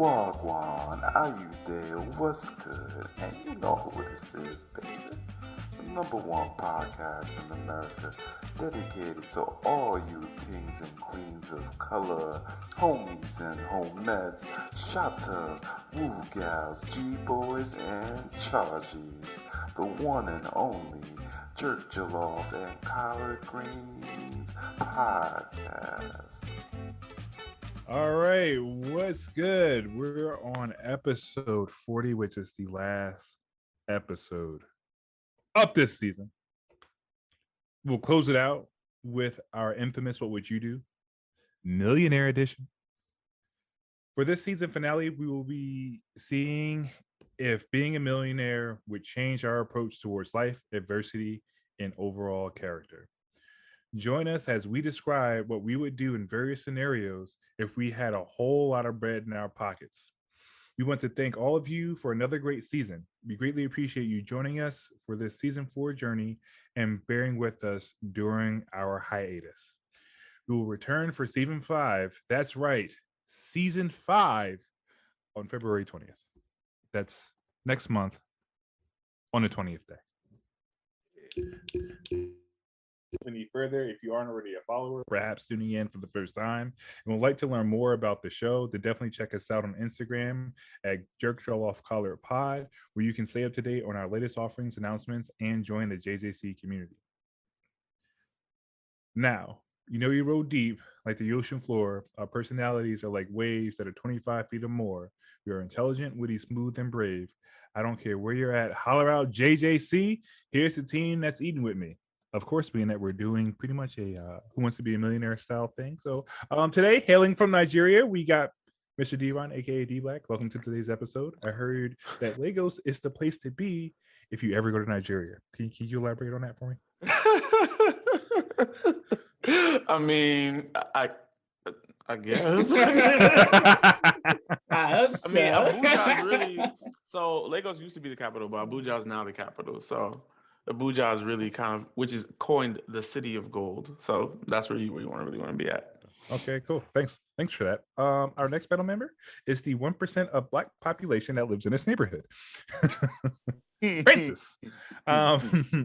Gwan, how you there? What's good? And you know who this is, baby. The #1 podcast in America, dedicated to all you kings and queens of color, homies and homettes, shotters, woo gals, G-boys, and charges. The one and only Jerk Jollof and Collard Greens podcast. All right, what's good? We're on episode 40, which is the last episode of this season. We'll close it out with our infamous What Would You Do? Millionaire edition. For this season finale, we will be seeing if being a millionaire would change our approach towards life, adversity, and overall character. Join us as we describe what we would do in various scenarios if we had a whole lot of bread in our pockets. We want to thank all of you for another great season. We greatly appreciate you joining us for this season 4 journey and bearing with us during our hiatus. We will return for season 5. That's right, season 5 on February 20th. That's next month on the 20th day. Any further, if you aren't already a follower, perhaps tuning in for the first time and would like to learn more about the show, then definitely check us out on Instagram at Jerk Jollof Collard Pod, where you can stay up to date on our latest offerings, announcements, and join the JJC community. Now, you know you roll deep like the ocean floor. Our personalities are like waves that are 25 feet or more. We are intelligent, witty, smooth, and brave. I don't care where you're at. Holler out JJC. Here's the team that's eating with me. Of course, being that we're doing pretty much a Who Wants to Be a Millionaire style thing. So today, hailing from Nigeria, we got Mr. D-Ron, aka D-Black. Welcome to today's episode. I heard that Lagos is the place to be if you ever go to Nigeria. Can you elaborate on that for me? I mean, I guess. I mean, Abuja is really... So Lagos used to be the capital, but Abuja is now the capital. So Abuja is really kind of, which is coined the city of gold. So that's where you really want to be at. Okay, cool. Thanks for that. Our next panel member is the 1% of Black population that lives in this neighborhood. Francis. I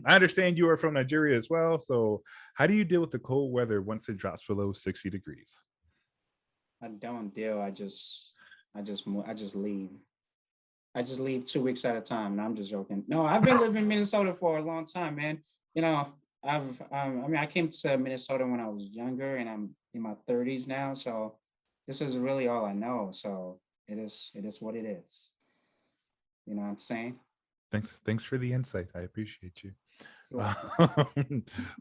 understand you are from Nigeria as well. So how do you deal with the cold weather once it drops below 60 degrees? I don't deal. I just leave. I just leave 2 weeks at a time. No, I'm just joking. No, I've been living in Minnesota for a long time, man. You know, I came to Minnesota when I was younger, and I'm in my 30s now. So this is really all I know. So it is what it is. You know what I'm saying? Thanks for the insight. I appreciate you.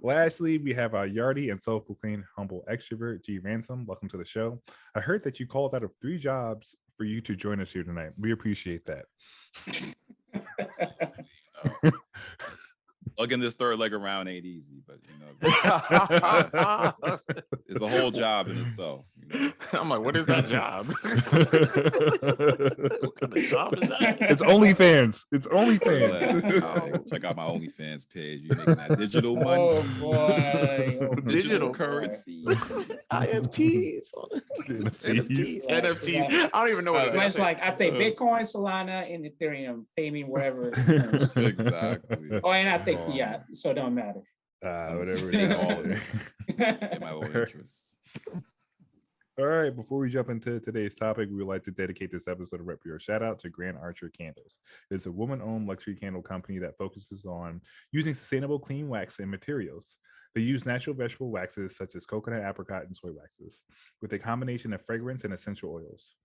Lastly, we have our Yardy and self-proclaimed humble extrovert, G Ransom. Welcome to the show. I heard that you called out of 3 jobs for you to join us here tonight. We appreciate that. Lugging this third leg around ain't easy, but it's a whole job in itself. I'm like, what is that job? What kind of job is that? It's OnlyFans. Check out my OnlyFans page. You're making that digital money. Oh boy, digital currency. IFTs. NFT. I don't even know what it is. It's like I take Bitcoin, Solana, and Ethereum. Pay me wherever. Exactly. Oh, and I take fiat, so it don't matter. Whatever it In is. all of it. In my own interest. All right, before we jump into today's topic, we would like to dedicate this episode of Rep Your Shout Out to Grand Archer Candles. It's a woman-owned luxury candle company that focuses on using sustainable clean wax and materials. They use natural vegetable waxes such as coconut, apricot, and soy waxes with a combination of fragrance and essential oils.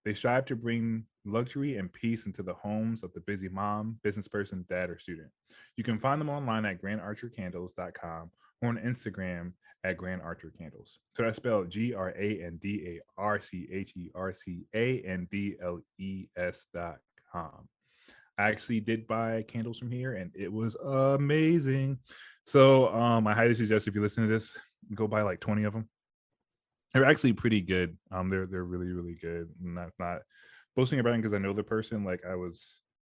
They strive to bring luxury and peace into the homes of the busy mom, business person, dad, or student. You can find them online at grandarchercandles.com or on Instagram at Grand Archer Candles. So that's spelled GRANDARCHERCANDLES.com. I actually did buy candles from here and it was amazing. So I highly suggest if you listen to this, go buy like 20 of them. They're actually pretty good. They're really, really good. I'm not boasting about it because I know the person. Like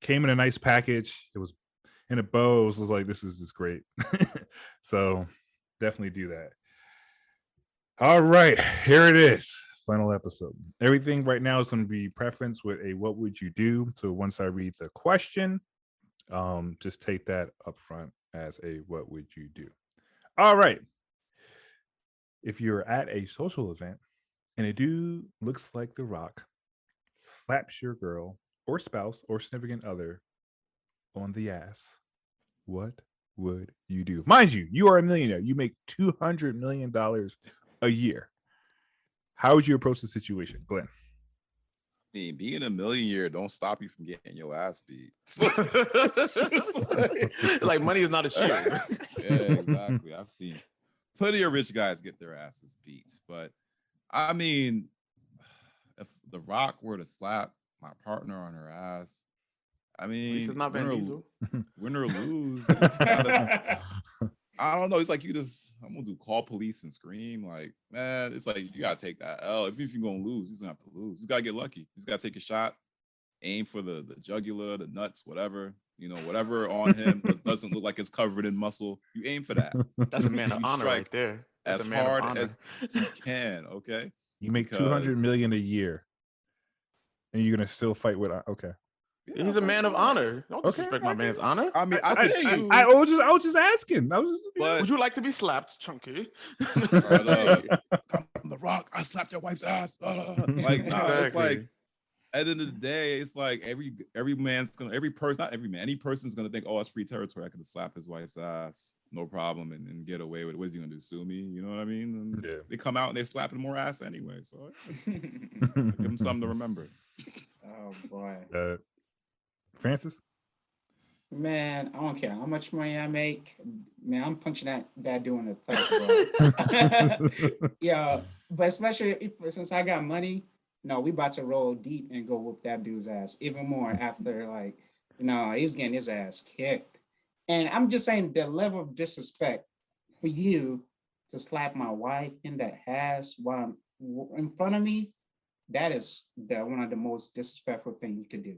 came in a nice package. It was in a bow. It was like, this is just great. So definitely do that. All right, here it is. final episode. Everything right now is going to be preference with a what would you do. So once I read the question, just take that up front as a what would you do. All right. If you're at a social event and a dude looks like The Rock, slaps your girl or spouse or significant other on the ass, what would you do? Mind you, you are a millionaire. You make $200 million a year. How would you approach the situation, Glenn? I mean, being a millionaire don't stop you from getting your ass beat. Like money is not a shield. Yeah, exactly. I've seen plenty of rich guys get their asses beat. But I mean, if The Rock were to slap my partner on her ass, I mean, It's not Van Diesel. Win or lose. It's gotta, I don't know. It's like I'm gonna call police and scream. Like, man, it's like you gotta take that L. If you're gonna lose, you're gonna have to lose. You gotta get lucky. You just gotta take a shot, aim for the jugular, the nuts, whatever. Whatever on him that doesn't look like it's covered in muscle. You aim for that. That's a man of honor right there. That's as hard as you can. Okay. You make $200 million a year, and you're gonna still fight with okay. Yeah, he's a man of honor. Don't disrespect my man's honor. I mean, I was just asking. Would you like to be slapped, Chunky? I'm The Rock. I slapped your wife's ass. Like, no, it's like at the end of the day, it's like any person's gonna think, oh, it's free territory. I could slap his wife's ass, no problem, and get away with it. What's he gonna do? Sue me? You know what I mean? And they come out and they're slapping more ass anyway. So give them something to remember. Oh boy. Francis? Man, I don't care how much money I make. Man, I'm punching that dude in the throat, bro. Yeah, but especially since I got money, no, we about to roll deep and go whoop that dude's ass even more after he's getting his ass kicked. And I'm just saying the level of disrespect for you to slap my wife in the ass while in front of me, that is one of the most disrespectful things you could do.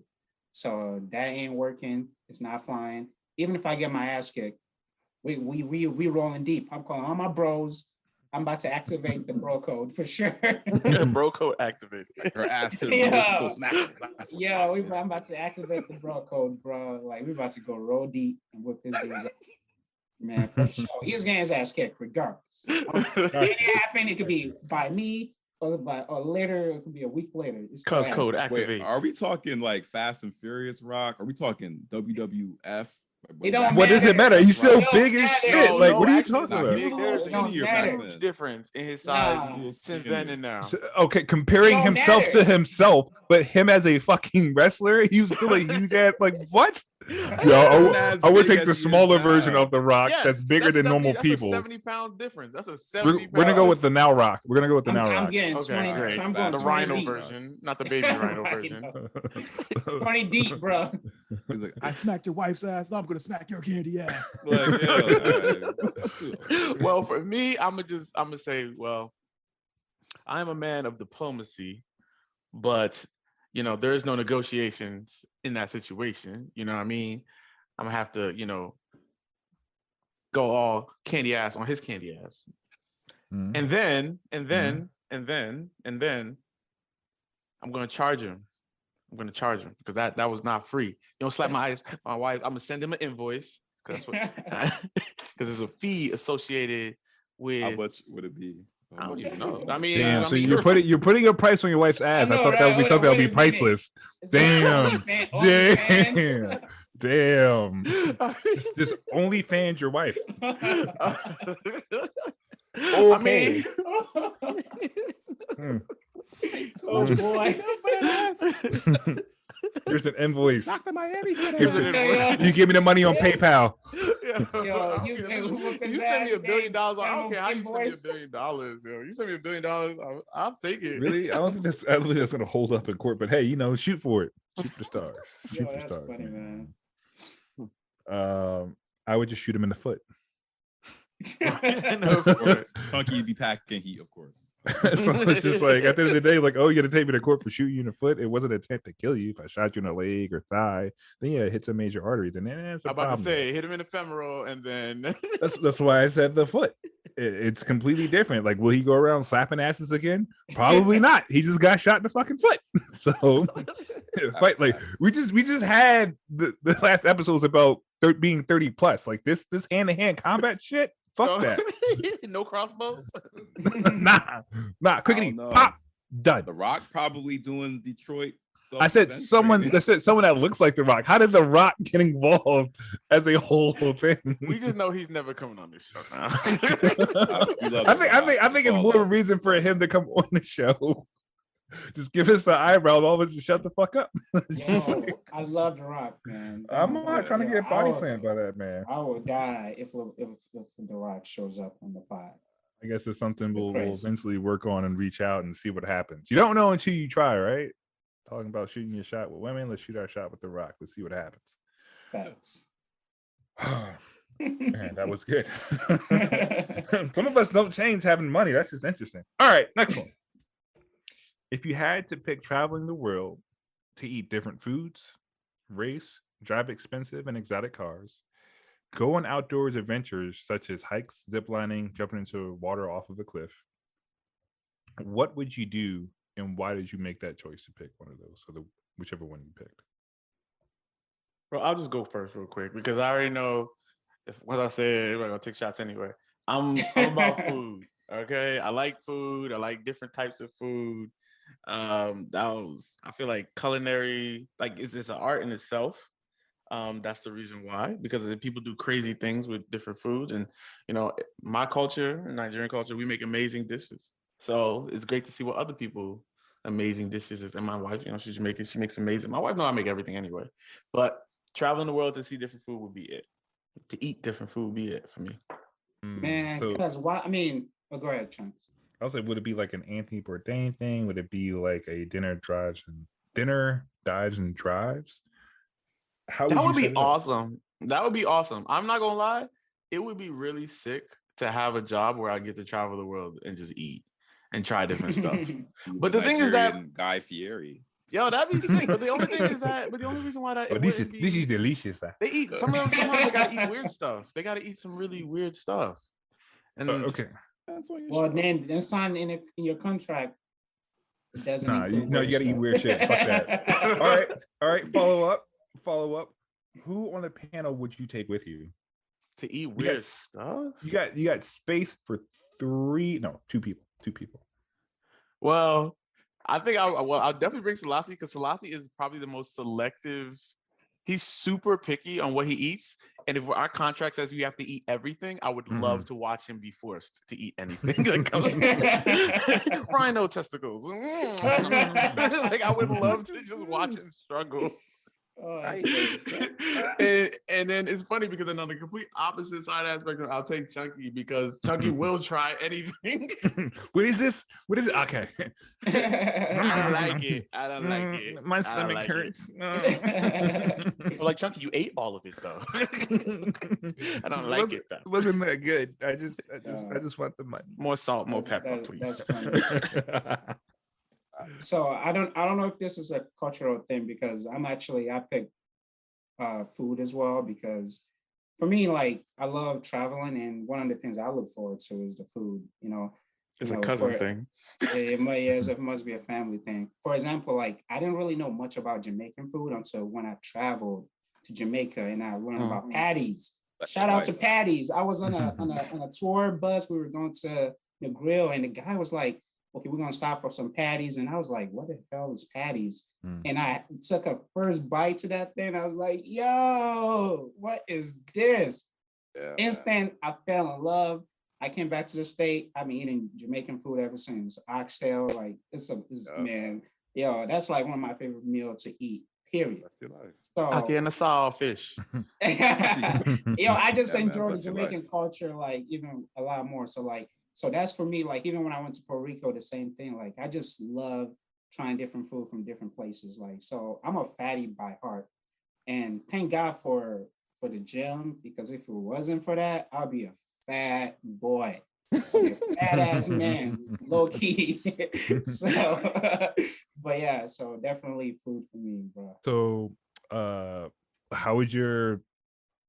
So that ain't working. It's not flying. Even if I get my ass kicked, we rolling deep. I'm calling all my bros. I'm about to activate the bro code for sure. Bro code activated. I'm about to activate the bro code, bro. Like we about to go roll deep and whip this dude's ass. Man, for sure. He's getting his ass kicked regardless. It happened. It could be by me. Or later, it could be a week later. Cuz code activate. Wait, are we talking like Fast and Furious Rock? Are we talking WWF? What does it matter? He's still big as shit. What are you talking about? There's a huge difference in his size since then and now. Okay, comparing himself to himself, but him as a fucking wrestler, he was still a huge ass. Like what? I would take the smaller version of The Rock that's bigger than normal people. That's a 70-pound difference. That's a 70. We're gonna go with the Now Rock. We're gonna go with the Now Rock. I'm getting 20. Great. So I'm going the Rhino version, not the baby Rhino version. 20 deep, bro. He's like, I smacked your wife's ass. Now I'm gonna smack your candy ass. Well, for me, I'm gonna say, well, I'm a man of diplomacy, but there is no negotiations in that situation. You know what I mean? I'm gonna have to, go all candy ass on his candy ass. Mm-hmm. And then I'm gonna charge him. Because that was not free. You don't slap my wife. I'm gonna send him an invoice because there's a fee associated with. How much would it be? I don't even know. I mean, damn, so you're putting a price on your wife's ass. I thought that would be something that would be priceless. Damn. Just OnlyFans your wife. Okay. Oh boy. Here's an invoice. Here's an invoice. You give me the money on PayPal. Yo, you send me $1 billion. I don't care how you send me $1 billion. Yo, you send me $1 billion, I'll take it. Really? I don't think that's gonna hold up in court. But hey, shoot for it. Shoot for the stars. Shoot for the stars, funny, man. I would just shoot him in the foot. Of course. Funky be packing heat, of course. So it's just like at the end of the day, like, oh, you're gonna take me to court for shooting you in the foot. It wasn't an attempt to kill you. If I shot you in the leg or thigh, then it hits a major artery. Then that's a I'm about to say hit him in the femoral, and then that's why I said the foot. it's completely different. Like, will he go around slapping asses again? Probably not. He just got shot in the fucking foot. So, fight like we just had the last episodes about being 30 plus. Like this hand to hand combat shit. Fuck that. No crossbows. Nah. Quickly know. pop. Done. The Rock probably doing Detroit. I said someone that looks like The Rock. How did The Rock get involved as a whole thing? We just know he's never coming on this show now. I think it's more of a reason for him to come on the show. Just give us the eyebrow and all of us to shut the fuck up. Yo, I love The Rock, man. I'm not trying to get body slammed by that, man. I will die if The Rock shows up on the pod. I guess it's something we'll eventually work on and reach out and see what happens. You don't know until you try, right? Talking about shooting your shot with women, let's shoot our shot with The Rock. Let's see what happens. Facts. Man, that was good. Some of us don't change having money. That's just interesting. All right, next one. If you had to pick traveling the world to eat different foods, race, drive expensive and exotic cars, go on outdoors adventures such as hikes, ziplining, jumping into water off of a cliff, what would you do? And why did you make that choice to pick one of those? So whichever one you picked. Well, I'll just go first real quick because I already know once I say everybody gonna take shots anyway. I'm about food. Okay. I like food. I like different types of food. I feel like culinary, like is this an art in itself? That's the reason why, because people do crazy things with different foods. And my culture, Nigerian culture, we make amazing dishes. So it's great to see what other people amazing dishes is. And my wife, she's Jamaican. She makes amazing. My wife knows I make everything anyway. But traveling the world to see different food would be it. To eat different food would be it for me. Man, because why? I mean, go ahead, Chunks. I was like, would it be like an Anthony Bourdain thing? Would it be like a dinner, dives, and drives? That would be awesome. That would be awesome. I'm not gonna lie. It would be really sick to have a job where I get to travel the world and just eat and try different stuff. But the thing is that Guy Fieri. Yo, that'd be sick. But the only thing is that, the only reason why that this is delicious. They eat some of them. Sometimes they gotta eat weird stuff. They gotta eat some really weird stuff. And okay. Well, then sign in your contract. You gotta eat weird shit. Fuck that. All right. Follow up. Who on the panel would you take with you to eat weird stuff? You got space for two people. Well, I think I'll definitely bring Selassie because Selassie is probably the most selective. He's super picky on what he eats. And if our contract says we have to eat everything, I would love to watch him be forced to eat anything. Rhino testicles. Like I would love to just watch him struggle. And then it's funny because then on the complete opposite side aspect, I'll take Chunky because Chunky will try anything. What is this? Okay. I don't like it. My stomach hurts. Well, like Chunky, you ate all of it though. I don't like it though. It wasn't that good. I just want the money. More salt, more pepper, please. That's funny. So I don't know if this is a cultural thing because I picked food as well because for me, like I love traveling and one of the things I look forward to is the food. It's a cousin thing. It must be a family thing. For example, like I didn't really know much about Jamaican food until when I traveled to Jamaica and I learned about patties. Shout out to patties. I was on a tour bus. We were going to the grill and the guy was like, okay, we're gonna stop for some patties. And I was like, what the hell is patties? And I took a first bite to that thing. I was like, yo, what is this? Yeah, instant, I fell in love. I came back to the state. I've been eating Jamaican food ever since. Oxtail, like man, yo, that's like one of my favorite meals to eat, period. So and the sawfish. I just enjoy the Jamaican culture, like even a lot more. So that's for me, like, even when I went to Puerto Rico, the same thing. Like, I just love trying different food from different places. Like, so I'm a fatty by heart. And thank God for the gym, because if it wasn't for that, I'll be a fat boy. A fat ass man, low key. So, but yeah, so definitely food for me, bro. So, how would your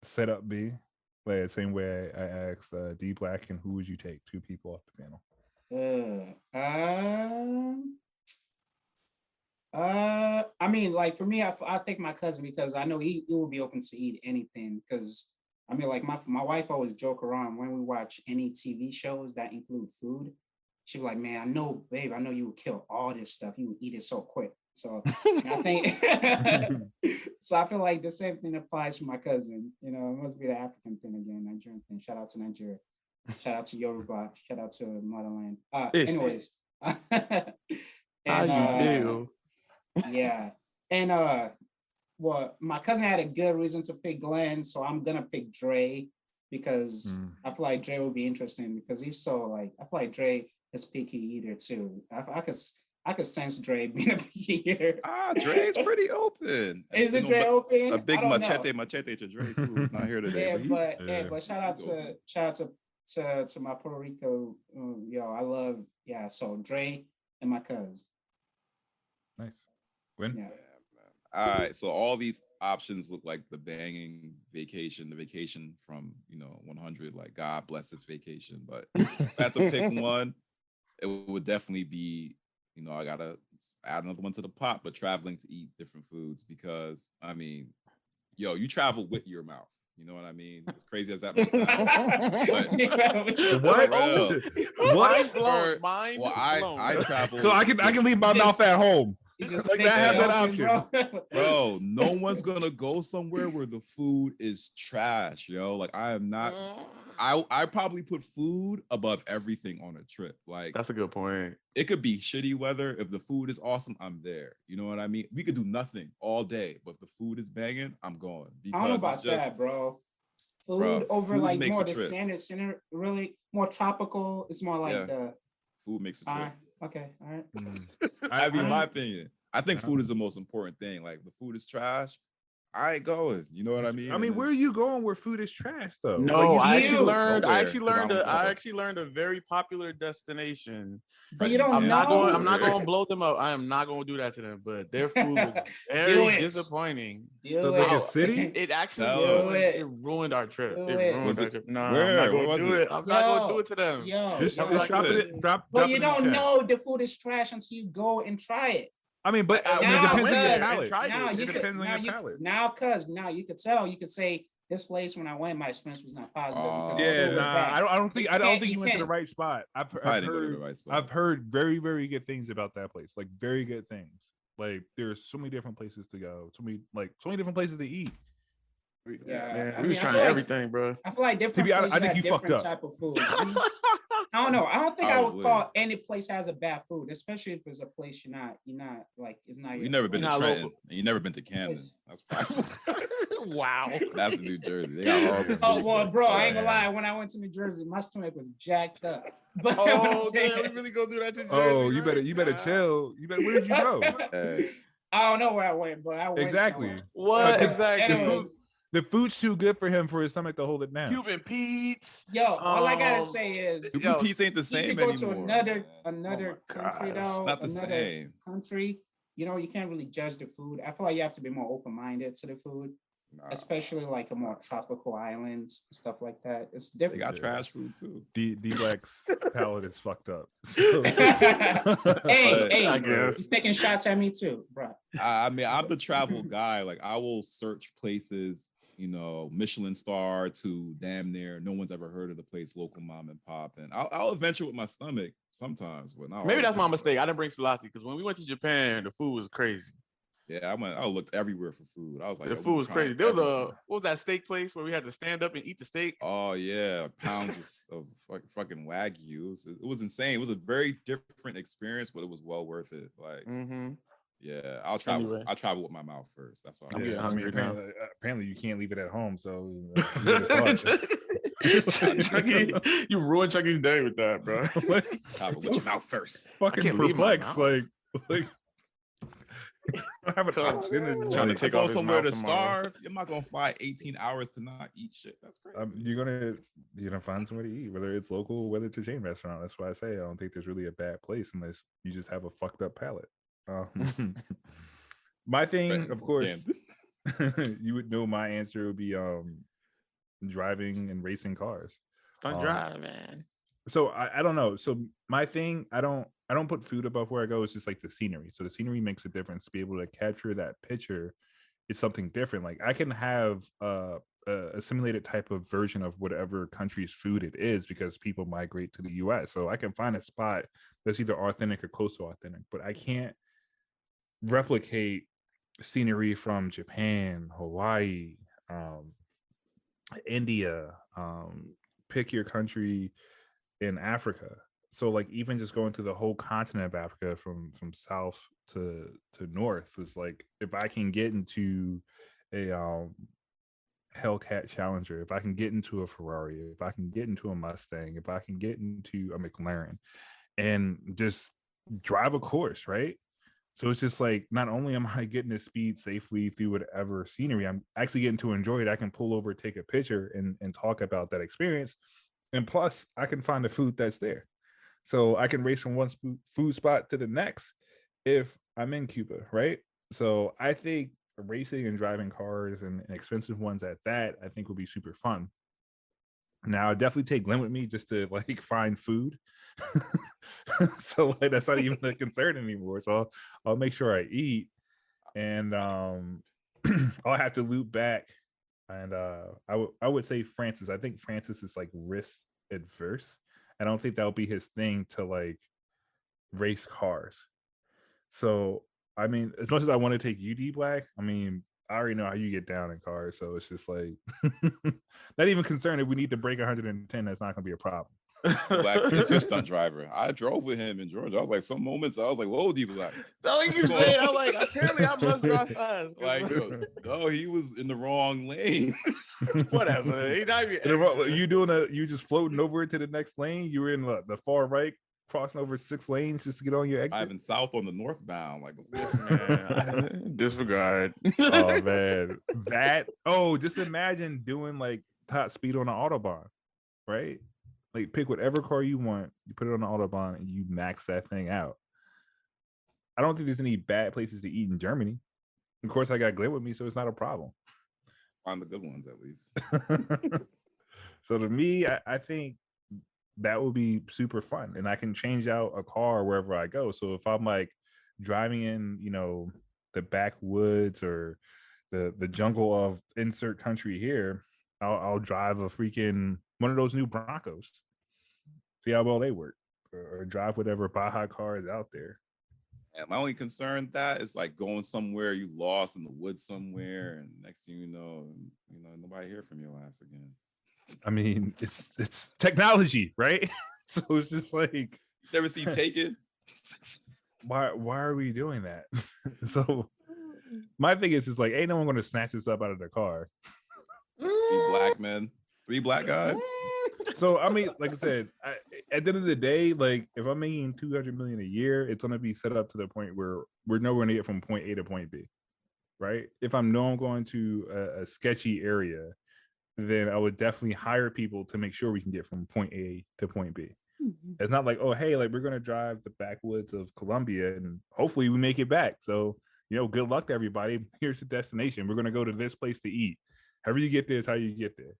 setup be? Like, same way I asked D Black and who would you take? 2 people off the panel. I mean, like for me, I think my cousin because I know he will be open to eat anything. Because I mean, like my wife always joke around when we watch any TV shows that include food. She'd be like, "Man, I know, babe, I know you would kill all this stuff. You would eat it so quick." So I think, so I feel like the same thing applies to my cousin. You know, it must be the African thing again, Nigerian thing. Shout out to Nigeria. Shout out to Yoruba. Shout out to Motherland. Anyways, and yeah, and well, my cousin had a good reason to pick Glenn, so I'm gonna pick Dre because I feel like Dre will be interesting because he's so like I feel like Dre is picky eater too. I could sense Dre being a picky eater. Dre's pretty open. Is it Dre open? A big machete to Dre too. Who's not here today. But shout out to my Puerto Rico. I love So Dre and my cousin. Nice. Win. Yeah. All right, so all these options look like the banging vacation, the vacation from 100. Like God bless this vacation, but if I had to pick one, it would definitely be I gotta add another one to the pot, but traveling to eat different foods because I mean, you travel with your mouth. You know what I mean? As crazy as that might sound. What? Mind blown. I travel. So I can leave my mouth at home. Just like I have that option. Bro, no one's gonna go somewhere where the food is trash, yo. Like I am not. I probably put food above everything on a trip. Like that's a good point. It could be shitty weather. If the food is awesome, I'm there. You know what I mean? We could do nothing all day, but if the food is banging, I'm going. I don't know about that, bro. Food over like more the standard, really more tropical. It's more like the food makes a trip. Okay, all right. I mean, my opinion. I think food is the most important thing. Like, the food is trash, I ain't going. You know what I mean? I mean, where are you going where food is trash though? No, I actually learned a very popular destination. But you don't I'm not going to blow them up. I am not going to do that to them. But their food is very disappointing. Like a city? It actually it ruined our trip. It ruined our trip. No, I'm not going to do it. I'm not going to do it to them. Just drop it. But you don't know the food is trash until you go and try it. I mean, but it depends on your palate. It depends on your palate. Now you could tell. You could say this place when I went, my experience was not positive. I don't think you went to the right spot. I've heard very, very good things about that place. Like very good things. Like there's so many different places to go. So many different places to eat. Yeah, we was trying everything, bro. I feel like different places I think you different fucked type of food. I don't know. I don't think I would call any place has a bad food, especially if it's a place you're not like it's not. You've never been to Trenton, and you've never been to Camden. That's probably wow. That's New Jersey. They got horrible food. Oh well, bro, I ain't gonna lie. When I went to New Jersey, my stomach was jacked up. But damn, we really gonna do that to Jersey? Oh, you better chill. Where did you go? I don't know where I went, but I went exactly. Somewhere. What exactly? The food's too good for him for his stomach to hold it down. Cuban Pete's. Yo, all I gotta say is Cuban Pete's ain't the same anymore. You can go to another country though. Not the same. Country. You can't really judge the food. I feel like you have to be more open-minded to the food. Especially like a more tropical islands, stuff like that. It's different. They got trash food too. D-Black's palate is fucked up. Hey, I guess he's taking shots at me too, bro. I mean, I'm the travel guy. Like I will search places, Michelin star to damn near no one's ever heard of the place, local mom and pop, and I'll adventure with my stomach sometimes, but not maybe that's my mistake. I didn't bring Sulasi because when we went to Japan, the food was crazy. Yeah, I looked everywhere for food. I was like, the food was crazy. There was what was that steak place where we had to stand up and eat the steak? Oh yeah, pounds of fucking Wagyu. It was insane. It was a very different experience, but it was well worth it. Like, yeah, I'll travel. Anyway. I'll travel with my mouth first. That's all. I'm getting hungry now. Apparently, you can't leave it at home. So Chucky, you ruined Chucky's day with that, bro. Travel with your mouth first. Fucking perplexed, like. I have an option. Trying to take off somewhere to starve. You're not gonna fly 18 hours to not eat shit. That's crazy. You're gonna find somewhere to eat, whether it's local, whether it's a chain restaurant. That's why I say I don't think there's really a bad place unless you just have a fucked up palate. My thing, of course, you would know my answer would be driving and racing cars. Don't drive, man. So I don't know. So my thing, I don't put food above where I go. It's just like the scenery. So the scenery makes a difference. To be able to capture that picture, it's something different. Like I can have a simulated type of version of whatever country's food it is because people migrate to the US. So I can find a spot that's either authentic or close to authentic, but I can't replicate scenery from Japan, Hawaii, India, pick your country in Africa. So like even just going through the whole continent of Africa from south to north is like if I can get into a Hellcat Challenger, if I can get into a Ferrari, if I can get into a Mustang, if I can get into a McLaren and just drive a course, right? So it's just like not only am I getting to speed safely through whatever scenery, I'm actually getting to enjoy it. I can pull over, take a picture, and talk about that experience. And plus, I can find the food that's there. So I can race from one food spot to the next if I'm in Cuba, right? So I think racing and driving cars and expensive ones at that, I think would be super fun. Now, I definitely take Glenn with me just to like find food. So like, that's not even a concern anymore. So I'll make sure I eat, and I'll have to loop back. And I would say Francis. I think Francis is like risk adverse. I don't think that would be his thing to like race cars. So I mean, as much as I want to take UD Black, I mean, I already know how you get down in cars, so it's just like not even concerned if we need to break 110. That's not going to be a problem. Black is your stunt driver. I drove with him in Georgia. I was like, some moments I was like, whoa, D Black. That's what you saying. I'm like, apparently I must drive fast. Like, no, he was in the wrong lane. Whatever. You just floating over to the next lane. You were in the far right, crossing over 6 lanes just to get on your exit. Driving south on the northbound. Like, man, disregard. Oh man, just imagine doing like top speed on the Autobahn, right? Like pick whatever car you want, you put it on the Autobahn, and you max that thing out. I don't think there's any bad places to eat in Germany. Of course, I got Glenn with me, so it's not a problem. Find the good ones at least. So to me, I think that would be super fun, and I can change out a car wherever I go. So if I'm like driving in, the backwoods or the jungle of insert country here, I'll drive a freaking one of those new Broncos. See how well they work, or drive whatever Baja car is out there. And my only concern with that is like going somewhere you lost in the woods somewhere, and next thing you know, nobody hear from your ass again. I mean, it's technology, right? So it's just like you never see Taken. Why are we doing that? So my thing is like, ain't no one gonna snatch us up out of the car. 3 black men, 3 black guys. So I mean, like I said, at the end of the day, like if I'm making $200 million a year, it's gonna be set up to the point where we're nowhere near from point A to point B, right? If I'm going to a sketchy area, then I would definitely hire people to make sure we can get from point A to point B. Mm-hmm. It's not like, oh, hey, like we're gonna drive the backwoods of Colombia and hopefully we make it back. So good luck to everybody. Here's the destination. We're gonna go to this place to eat. However you get there is how you get there.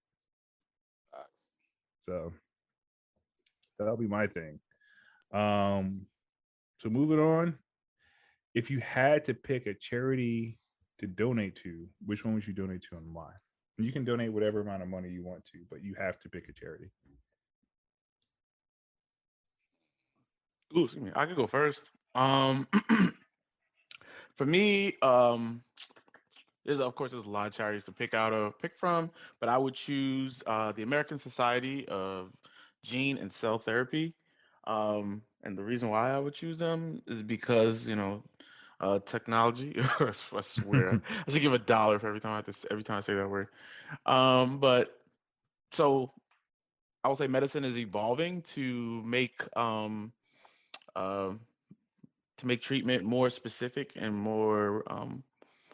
So that'll be my thing. So moving on, if you had to pick a charity to donate to, which one would you donate to and why? And you can donate whatever amount of money you want to, but you have to pick a charity. Ooh, excuse me. I could go first. For me, there's a lot of charities to pick from, but I would choose the American Society of Gene and Cell Therapy. And the reason why I would choose them is because technology. I swear, I should give $1 for every time I say that word. But so I would say medicine is evolving to make treatment more specific and more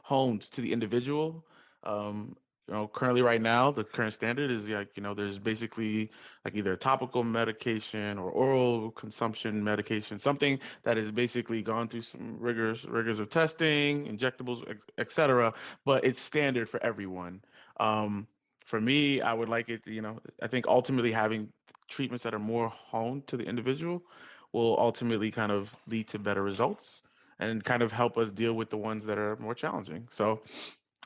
honed to the individual. Currently right now, the current standard is there's basically like either topical medication or oral consumption medication, something that is basically gone through some rigors of testing, injectables, etc. But it's standard for everyone. For me, I would like it to, I think ultimately having treatments that are more honed to the individual will ultimately kind of lead to better results and kind of help us deal with the ones that are more challenging. So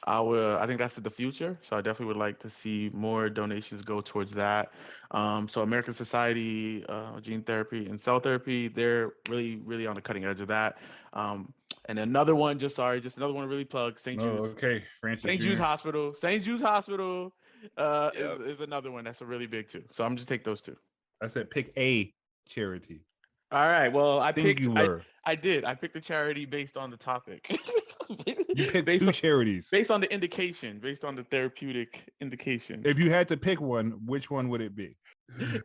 I think that's the future. So I definitely would like to see more donations go towards that. So American Society, Gene Therapy and Cell Therapy, they're really, really on the cutting edge of that. And another one, just another one to really plug, St. Jude's. Okay, Francis. St. Jude's Jr. Hospital. St. Jude's Hospital is another one that's a really big too. So I'm just take those two. I said pick a charity. All right. Well, I picked a charity based on the topic. You picked two charities. Based on the indication, based on the therapeutic indication. If you had to pick one, which one would it be?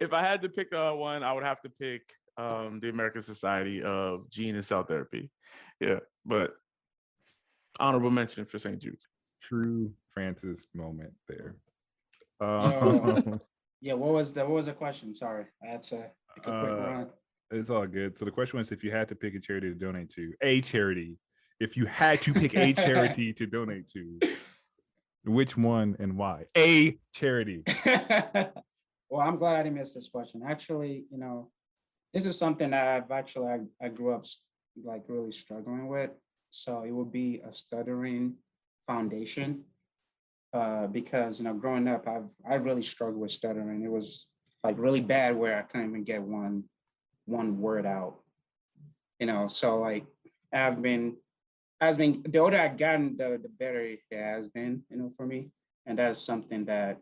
If I had to pick one, I would have to pick the American Society of Gene and Cell Therapy. Yeah, but honorable mention for St. Jude's. True Francis moment there. Yeah, what was the question? Sorry, I had to make a quick run. It's all good. So the question was, if you had to pick a charity to donate to, a charity, if you had to pick a charity to donate to, which one and why? A charity. Well, I'm glad I didn't miss this question. Actually, this is something that I grew up like really struggling with. So it would be a stuttering foundation. Because growing up, I've really struggled with stuttering. It was like really bad where I couldn't even get one word out. So like the older I've gotten, the better it has been, for me. And that's something that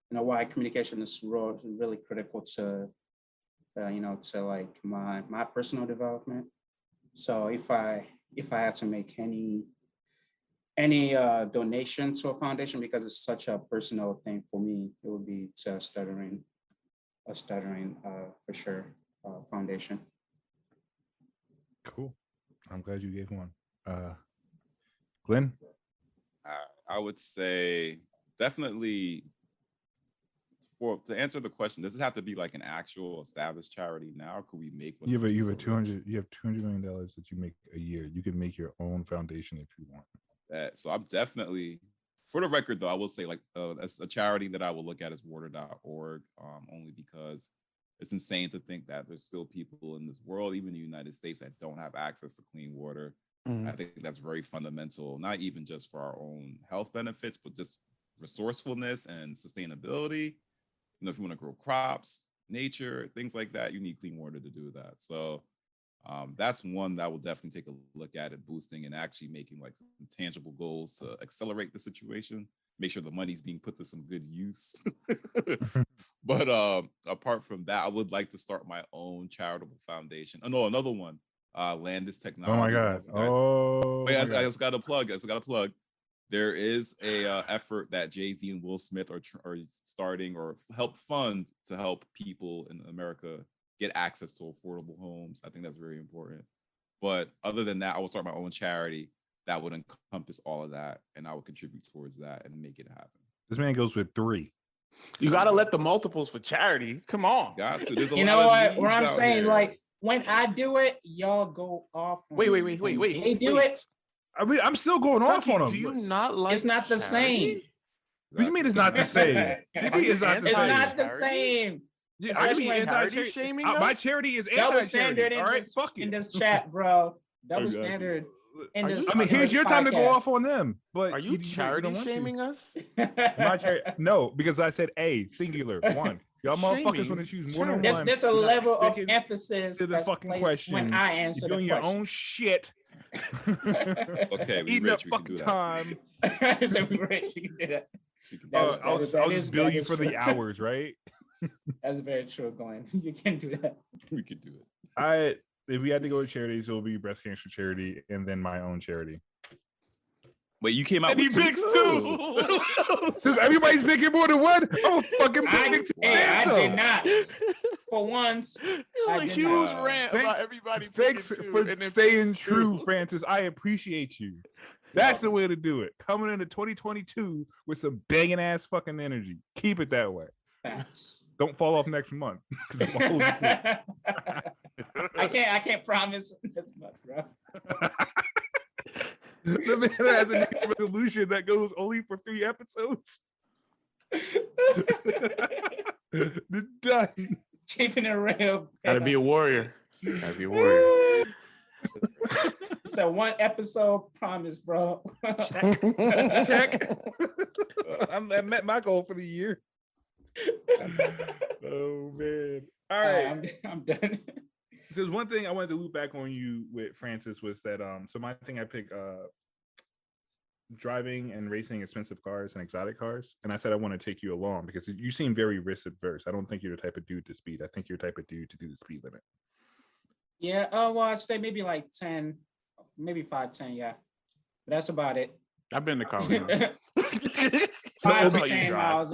why communication is really critical to to like my personal development. So if I had to make any donation to a foundation, because it's such a personal thing for me, it would be to a stuttering for sure foundation. Cool. I'm glad you gave one. Glenn? I would say definitely to answer the question, does it have to be like an actual established charity now, or could we make one? You have $200 million that you make a year. You can make your own foundation if you want. So I'm definitely, for the record though, I will say like as a charity that I will look at is water.org, only because it's insane to think that there's still people in this world, even in the United States, that don't have access to clean water. I think that's very fundamental, not even just for our own health benefits, but just resourcefulness and sustainability. If you want to grow crops, nature, things like that, you need clean water to do that. So that's one that I will definitely take a look at it, boosting and actually making like some tangible goals to accelerate the situation, make sure the money's being put to some good use. But apart from that, I would like to start my own charitable foundation. Oh no, another one, Landis Technology. Oh my God. Wait, I just got a plug. There is a effort that Jay-Z and Will Smith are starting or help fund to help people in America get access to affordable homes. I think that's very important. But other than that, I will start my own charity that would encompass all of that, and I will contribute towards that and make it happen. This man goes with 3. You got to let the multiples for charity. Come on. Got to. There's a you lot know of what I'm saying? Here. Like when I do it, y'all go off. Wait. They do it. I mean, I'm still going off on him. Do you not like? It's not the same. What do you mean it's not the same? It's not the same. Charity shaming us? My charity is double anti-charity. standard All right, fuck in it. this chat, bro. Double standard. I mean, here's your time to go off on them. But are you charity shaming us? My charity? No, because I said a singular one. Y'all motherfuckers want to choose more than one. There's a level of emphasis to the fucking question. When I answer You're doing the your question. own shit. Okay, eating up fucking time. So we rich, you can do that. I'll just bill you for the hours, right? That's very true, Glenn. You can do that. We could do it. If we had to go with charities, it will be breast cancer charity and then my own charity. Wait, you came out with two. Since everybody's picking more than one, I'm fucking picking two. I did not. For once, a huge rant about everybody. Thanks for staying true, Francis. I appreciate you. That's the way to do it. Coming into 2022 with some banging ass fucking energy. Keep it that way. Facts. Don't fall off next month. I can't promise this much, bro. The man has a new resolution that goes only for 3 episodes. Done. Keeping it real. Gotta be a warrior. Gotta be a warrior. So 1 episode promise, bro. Check. I met my goal for the year. Oh man. All right. I'm done. There's one thing I wanted to loop back on you with, Francis, was that so my thing, I picked driving and racing expensive cars and exotic cars, and I said I want to take you along because you seem very risk adverse. I don't think you're the type of dude to speed. I think you're the type of dude to do the speed limit. Yeah, well, I'd say maybe like 10, maybe 5, 10, yeah. But that's about it. I've been in the car. 5 to 10 miles,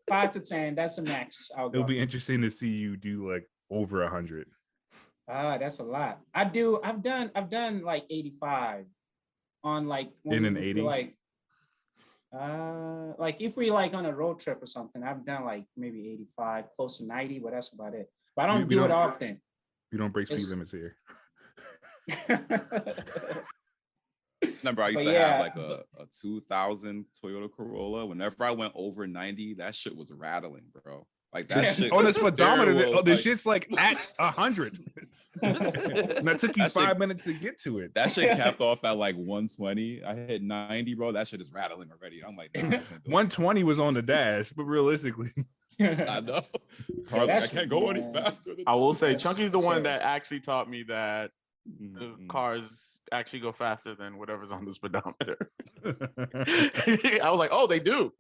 5 to 10. That's the max. It'll be interesting to see you do like over 100. That's a lot. I've done like 85 on like in an 80. Like if we like on a road trip or something, I've done like maybe 85, close to 90, but that's about it. But I don't do it often. You don't break speed limits here. Remember, I used to have like a 2000 Toyota Corolla. Whenever I went over 90, that shit was rattling, bro. Like that shit on the speedometer. The like, shit's like at 100. And that took you 5 minutes to get to it. That shit capped off at like 120. I hit 90, bro. That shit is rattling already. I'm like, nah, 120 was on the dash, but realistically. I know. I can't go any faster. I will say, Chunky's the one that actually taught me that the cars actually go faster than whatever's on the speedometer. I was like, oh, they do.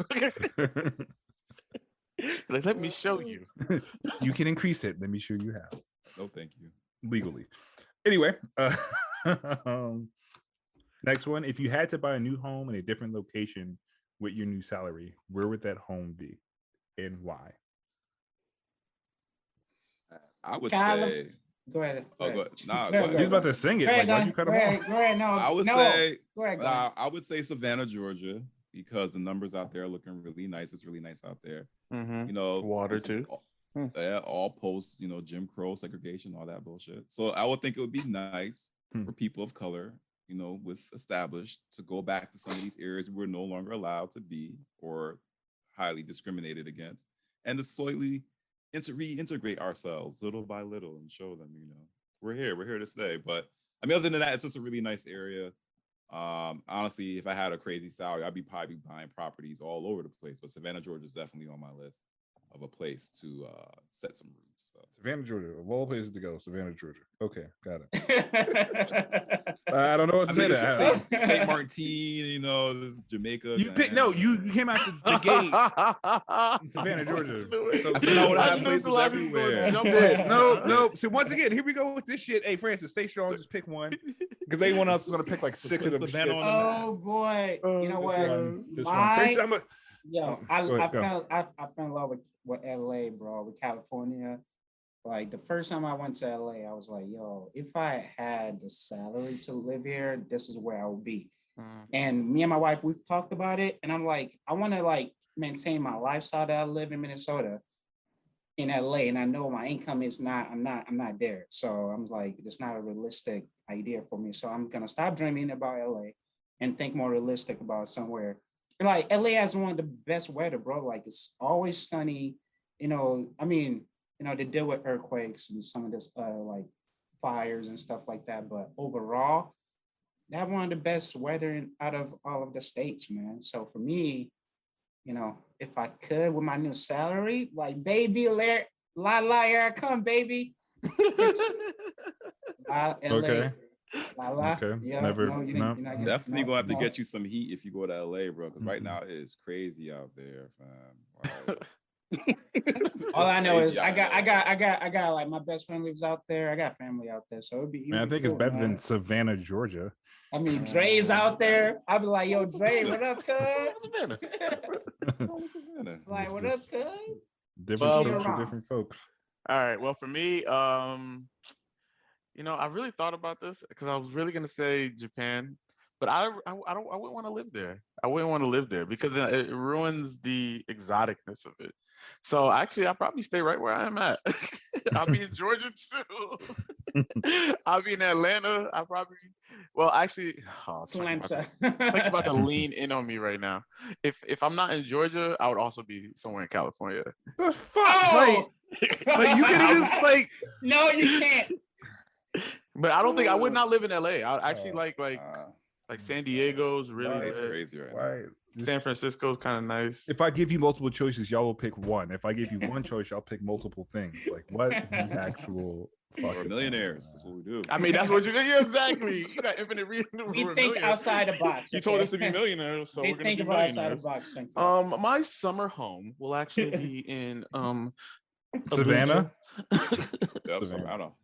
Like, let me show you. You can increase it. Let me show you how. No, thank you. Legally. Anyway, next one. If you had to buy a new home in a different location with your new salary, where would that home be and why? I would say. Go ahead. Oh, go ahead. Nah, go ahead. He was about to sing it. Like, why'd you cut him off? Go ahead. No, I would say. Go ahead. I would say Savannah, Georgia, because the numbers out there are looking really nice. It's really nice out there. Mm-hmm. You know, water too. All post, Jim Crow segregation, all that bullshit. So I would think it would be nice for people of color, with established, to go back to some of these areas we're no longer allowed to be or highly discriminated against, and to slightly reintegrate ourselves little by little and show them, we're here to stay. But I mean, other than that, it's just a really nice area. Honestly, if I had a crazy salary, I'd probably buying properties all over the place. But Savannah, Georgia is definitely on my list of a place to set some roots. So. Savannah, Georgia, of all places to go, Savannah, Georgia. Okay, got it. I don't know what to say. That St. Martin, Jamaica. You came out the gate, Savannah, Georgia. So, I said I would have places everywhere. No. So once again, here we go with this shit. Hey, Francis, stay strong. Just pick one, because everyone else is gonna pick like 6 of them. Oh boy, you know what? I fell in love with LA, bro, with California. Like the first time I went to LA, I was like, yo, if I had the salary to live here, this is where I would be. And me and my wife, we've talked about it. And I'm like, I want to like maintain my lifestyle that I live in Minnesota in LA. And I know my income is I'm not there. So I'm like, it's not a realistic idea for me. So I'm going to stop dreaming about LA and think more realistic about somewhere. And like LA has one of the best weather, bro. Like it's always sunny, they deal with earthquakes and some of this like fires and stuff like that. But overall, they have one of the best weather out of all of the states, man. So for me, if I could with my new salary, like baby, here I come, baby. Okay. Okay. Yeah, definitely gonna have to get you some heat if you go to LA, bro. Because right now it is crazy out there, fam. All I know is I got like my best friend lives out there. I got family out there, so it'd be. I think it's better than Savannah, Georgia. I mean, Dre's out there. I'd be like, yo, Dre, what up, cuz? Like, what up, cuz? Different folks. All right. Well, for me, I really thought about this because I was really gonna say Japan, but I wouldn't want to live there. I wouldn't want to live there because it ruins the exoticness of it. So actually, I'll probably stay right where I am at. I'll be in Georgia too. I'll be in Atlanta. I probably, well, actually, Atlanta. Chuck's about to lean in on me right now. If I'm not in Georgia, I would also be somewhere in California. The fuck? Oh! Like you could have just like. No, you can't. But I don't think I would not live in LA. I actually like San Diego's really Why? It's lit. crazy right now. Why? San Francisco's kind of nice. If I give you multiple choices, y'all will pick one. If I give you one choice, y'all pick multiple things. Like what actual fuck We're is millionaires. That's what we do. I mean, that's what you did. Yeah, exactly. You got infinite reason. We think outside the box. You told us to be millionaires, so We we're gonna think be about outside millionaires. the box. Thank you. My summer home will actually be in Savannah? Yep, so, I don't know.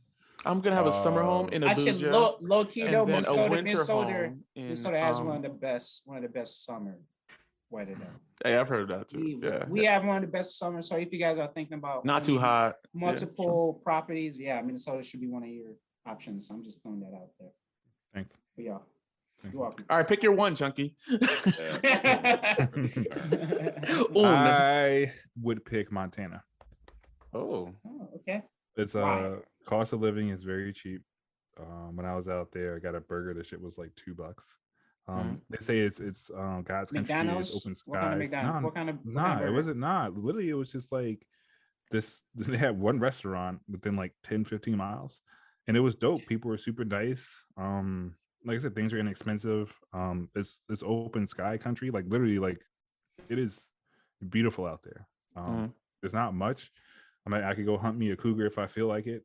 I'm gonna have a summer home in I should Abuja. low key and though. then a winter Minnesota home in, has one of the best summer weather though. Hey, I've heard that too. We have one of the best summers. So if you guys are thinking about Not too hot. multiple properties, Minnesota should be one of your options. I'm just throwing that out there Thanks. for y'all. You're welcome. All right, pick your one, Chunky. I would pick Montana. Oh, okay. It's Why? cost of living is very cheap. When I was out there, I got a burger. The shit was like $2. They say it's God's country, McDonald's? it's open What kind of skies. McDonald's? What kind of It wasn't not. Literally, it was just like this. They had one restaurant within like 10-15 miles, and it was dope. People were super nice. Like I said, things are inexpensive. It's open sky country. Like literally, like it is beautiful out there. There's not much. I mean, I could go hunt me a cougar if I feel like it.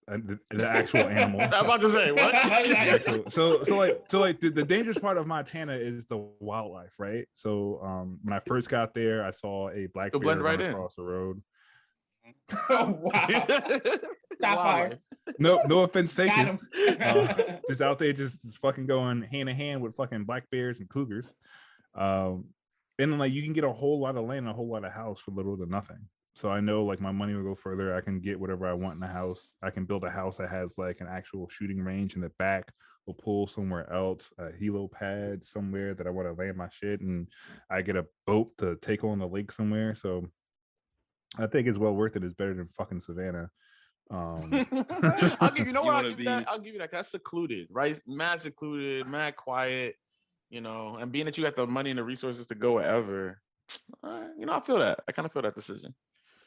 The actual animal. I'm about to say what? So the dangerous part of Montana is the wildlife, right? So when I first got there, I saw a black bear run across the road. Oh, wow. Stop fire. No offense Got taken. him. Just out there, just fucking going hand in hand with fucking black bears and cougars. And then like you can get a whole lot of land, and a whole lot of house for little to nothing. So I know like my money will go further. I can get whatever I want in the house. I can build a house that has like an actual shooting range in the back, or pool somewhere else, a helo pad somewhere that I want to land my shit, and I get a boat to take on the lake somewhere. So I think it's well worth it. It's better than fucking Savannah. I'll give you know what I'll give you that. I'll give you that. That's secluded, right? Mad secluded, mad quiet, and being that you got the money and the resources to go wherever, I feel that. I kind of feel that decision.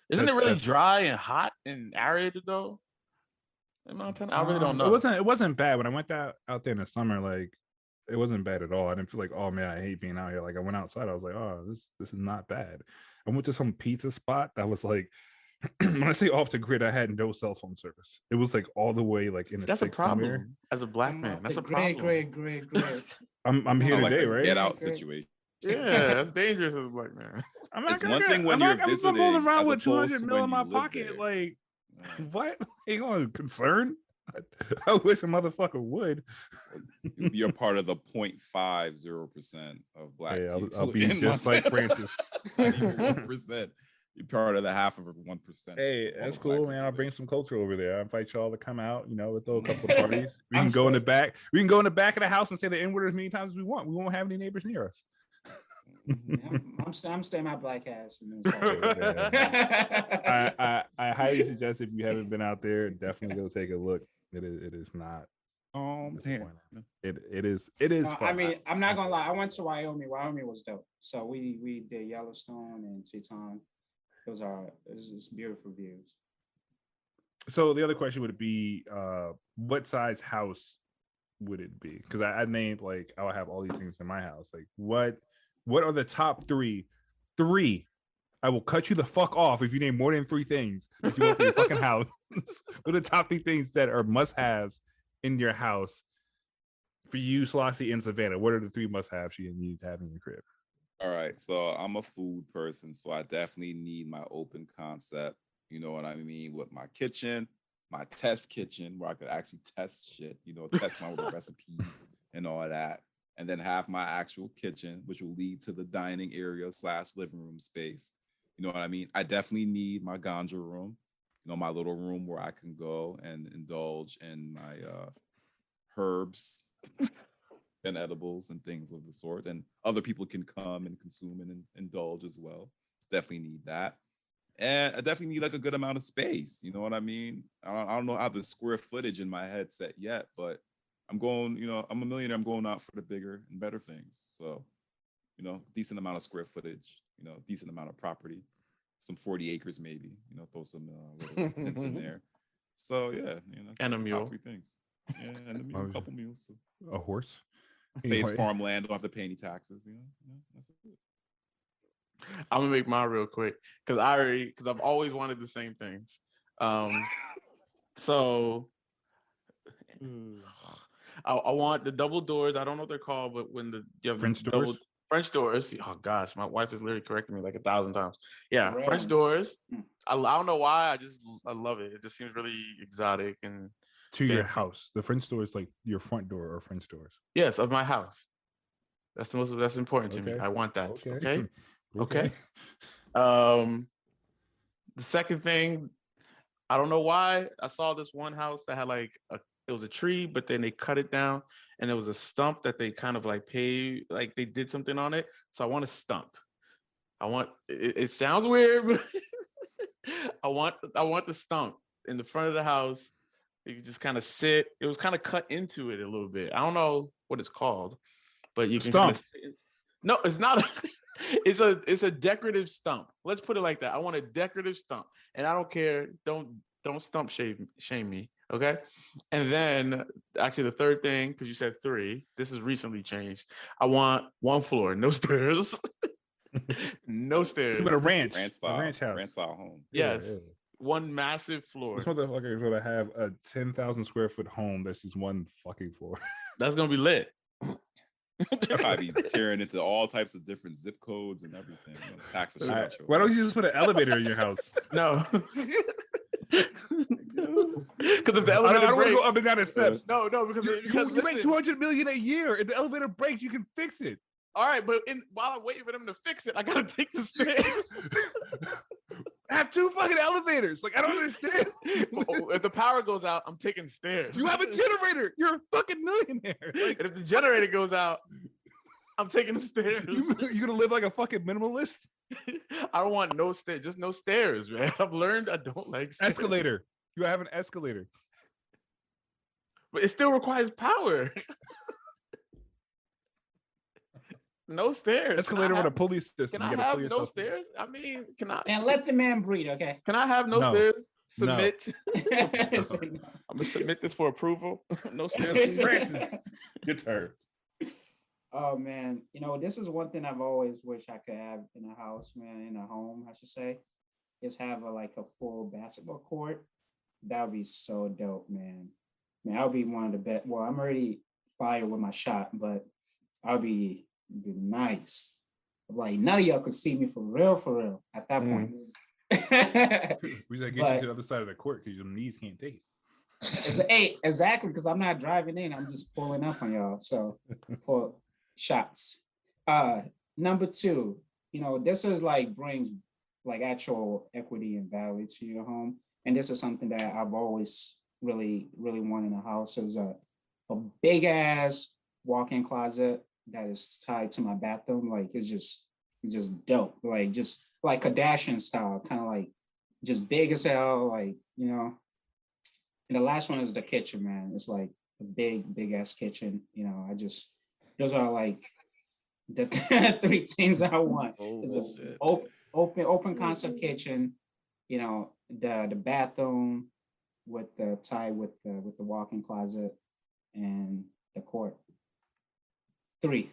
Isn't it really dry and hot and arid though? In Montana, I really don't know. It wasn't bad when I went out there in the summer. Like it wasn't bad at all. I didn't feel like, oh man, I hate being out here. Like I went outside, I was like, oh, this is not bad. I went to some pizza spot that was like, when I say off the grid, I had no cell phone service. It was like all the way like in the That's a problem somewhere. as a black man. That's a problem. Great. I'm here today, right? Get out situation. Yeah, that's dangerous as a black man. I'm not It's one thing when you're visiting, rolling around as with opposed 200 to mil when in my you live pocket. there. Like, what? Ain't going concern? I wish a motherfucker would. You're part of the 0.50% of black people. I'll be just like Francis. 1%. You're part of the half of 1%. Hey, that's cool, man. I'll bring some culture over there. I invite y'all to come out. We'll throw a couple of parties. We can go in the back. We can go in the back of the house and say the N-word as many times as we want. We won't have any neighbors near us. I'm staying my black ass. I highly suggest if you haven't been out there, definitely go take a look. It is not. It is. No, I mean, I'm not gonna lie. I went to Wyoming. Wyoming was dope. So we did Yellowstone and Teton. It was just beautiful views. So the other question would be, what size house would it be? Because I named like I'll have all these things in my house. Like what are the top three? I will cut you the fuck off if you name more than 3 things that you want for your fucking house. What are the top 3 things that are must-haves in your house for you, Slossie, and Savannah? What are the 3 must-haves you need to have in your crib? All right, so I'm a food person, so I definitely need my open concept. You know what I mean? With my kitchen, my test kitchen, where I could actually test shit. Test my little recipes and all that. And then have my actual kitchen, which will lead to the dining area / living room space. You know what I mean? I definitely need my ganja room, my little room where I can go and indulge in my herbs and edibles and things of the sort. And other people can come and consume and indulge as well. Definitely need that. And I definitely need like a good amount of space. You know what I mean? I don't know how the square footage in my head set yet, but I'm going, I'm a millionaire. I'm going out for the bigger and better things. So, decent amount of square footage, decent amount of property, some 40 acres maybe, throw some little hints in there. So yeah, that's And like a the mule. top 3 things. Yeah, and a mule, a couple mules. A horse. Say it's farmland, don't have to pay any taxes. That's it. I'm gonna make mine real quick because I've always wanted the same things. So I want the double doors. I don't know what they're called, but when you have French the doors? double French doors. Oh gosh, my wife is literally correcting me like 1,000 times. Yeah, Rams. French doors. I don't know why. I love it. It just seems really exotic and To your fancy. house. The French door is like your front door or French doors. Yes, of my house. That's important to me. Okay. I want that. Okay. Okay. The second thing, I don't know why I saw this one house that had it was a tree, but then they cut it down and there was a stump that they kind of like they did something on it. So I want a stump. It sounds weird, but I want the stump in the front of the house. You can just kind of sit. It was kind of cut into it a little bit. I don't know what it's called, but you can kind of sit. No, it's not. It's a decorative stump. Let's put it like that. I want a decorative stump, and I don't care. Don't stump shame me, okay? And then actually the third thing, because you said 3, this is recently changed. I want 1 floor, no stairs, no stairs. But a ranch Ranch house. Ranch style home. Yes, Yeah. 1 massive floor. This motherfucker is gonna have a 10,000 square foot home that's just 1 fucking floor. That's gonna be lit. I'd be tearing into all types of different zip codes and everything. Tax the shit out your Why don't you ass. just put an elevator in your house? No. Because if the I elevator don't want to breaks, go up and down the steps. no, because You make listen, 200 million a year. If the elevator breaks, you can fix it. all right, but while I'm waiting for them to fix it, I gotta take the stairs. Have 2 fucking elevators. Like, I don't understand. If the power goes out, I'm taking stairs. You have a generator. You're a fucking millionaire. Like, And if the generator goes out, I'm taking the stairs. you gonna live like a fucking minimalist? I don't want no stairs, just no stairs, man. I've learned I don't like stairs. Escalator. You have an escalator. But it still requires power. No stairs. Escalator with a pulley system. Can You I gotta have pull no yourself- stairs? I mean, can I? And let the man breathe, okay? Can I have no No. stairs? No. Submit. So, no. I'm gonna submit this for approval. No stairs. Francis, your turn. Oh man, this is one thing I've always wished I could have in a house, man, in a home, I should say, is have a full basketball court. That would be so dope, man. Man, I'll be one of the best. Well, I'm already fired with my shot, but I'll be nice. Like none of y'all could see me for real at that point. We gotta get you to the other side of the court because your knees can't take it. Hey, exactly, because I'm not driving in. I'm just pulling up on y'all. So pull shots. Number 2, this is brings actual equity and value to your home. And this is something that I've always really, really wanted in a house is a big ass walk-in closet that is tied to my bathroom. It's just dope. Just like Kardashian style, kind of just big as hell, And the last one is the kitchen, man. It's a big ass kitchen. Those are the 3 things I want. Is a open concept kitchen, the bathroom with the tie with the walk-in closet and the court. 3.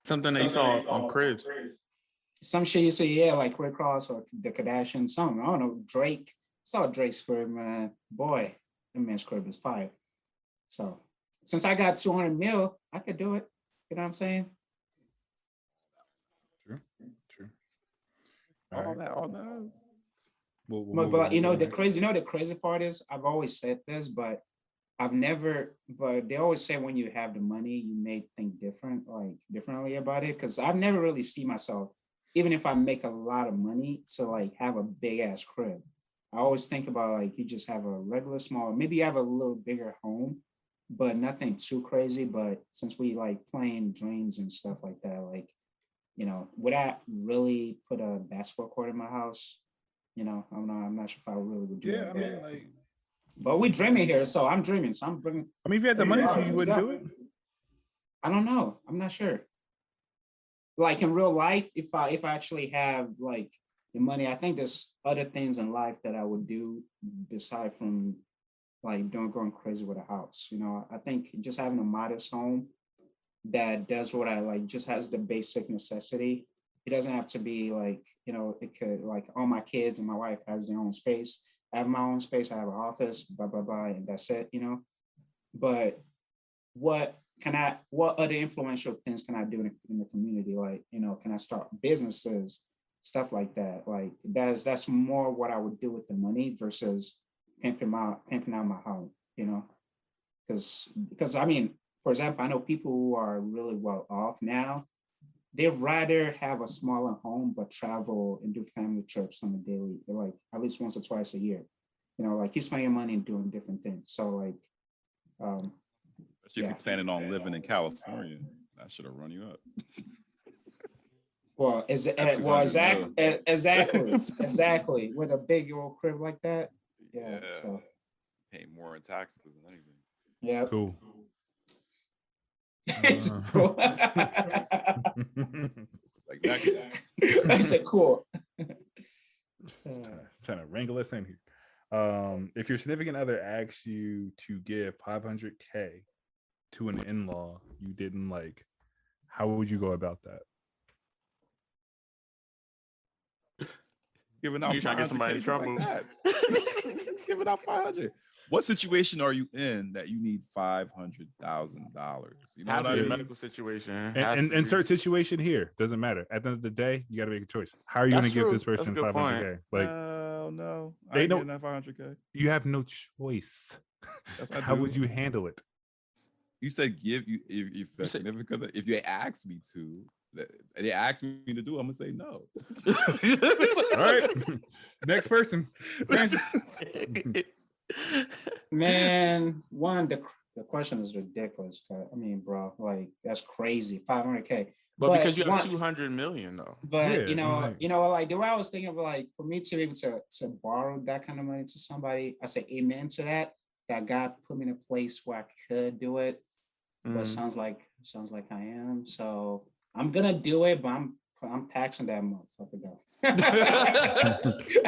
Something that you saw on Cribs. Some shit you say, yeah, like Rick Ross or the Kardashians, something. I don't know, Drake. Saw Drake's crib, man. Boy, that man's crib is fire. So since I got 200 mil, I could do it. You know what I'm saying? True. All that. But the crazy part is I've always said this, but they always say when you have the money, you may think differently about it. Cause I've never really seen myself, even if I make a lot of money, to have a big ass crib. I always think about you just have a regular small, maybe you have a little bigger home, but nothing too crazy. But since we playing dreams and stuff like that, would I really put a basketball court in my house? I'm not sure if I really would do Yeah, that. I mean, like, But we're dreaming here, so I'm dreaming. So I'm bringing. I mean, if you had the money, you wouldn't do it. I don't know. I'm not sure. Like in real life, if I actually have like the money, I think there's other things in life that I would do aside from like going crazy with a house. I think just having a modest home that does what I like, just has the basic necessity. It doesn't have to be like, it could like all my kids and my wife has their own space. I have my own space. I have an office, blah, blah, blah, and that's it, But what other influential things can I do in the community? Like, can I start businesses, stuff like that? Like that's more what I would do with the money versus pimping out my home, because I mean, for example, I know people who are really well off now, they'd rather have a smaller home but travel and do family trips on a daily, like at least once or twice a year. Like you spend your money doing different things. So like, if you're planning on living in California, that should have run you up. Well, exactly, with a big old crib like that. Yeah. So. Pay more in taxes than anything. Yeah. Cool. Cool. Like next. I said cool. Trying to wrangle us in here. If your significant other asks you to give $500K to an in-law you didn't like, how would you go about that? Giving out, you trying to get somebody in trouble? Like giving out 500. What situation are you in that you need $500,000? You know Has what I to be a mean? medical situation. And insert situation here. Doesn't matter. At the end of the day, you got to make a choice. How are you going to give this person $500K? Like, no, they I don't. that $500K. You have no choice. Yes, How would you handle it? You said give you if you ask me to. They ask me to do, I'm gonna say no. All right, next person. Man, the question is ridiculous. I mean, bro, like that's crazy. $500K. But because you have 200 million though. But like the way I was thinking of, like, for me to be able to borrow that kind of money to somebody, I say amen to that. That God put me in a place where I could do it. But sounds like I am. So I'm gonna do it, but I'm taxing that motherfucker though.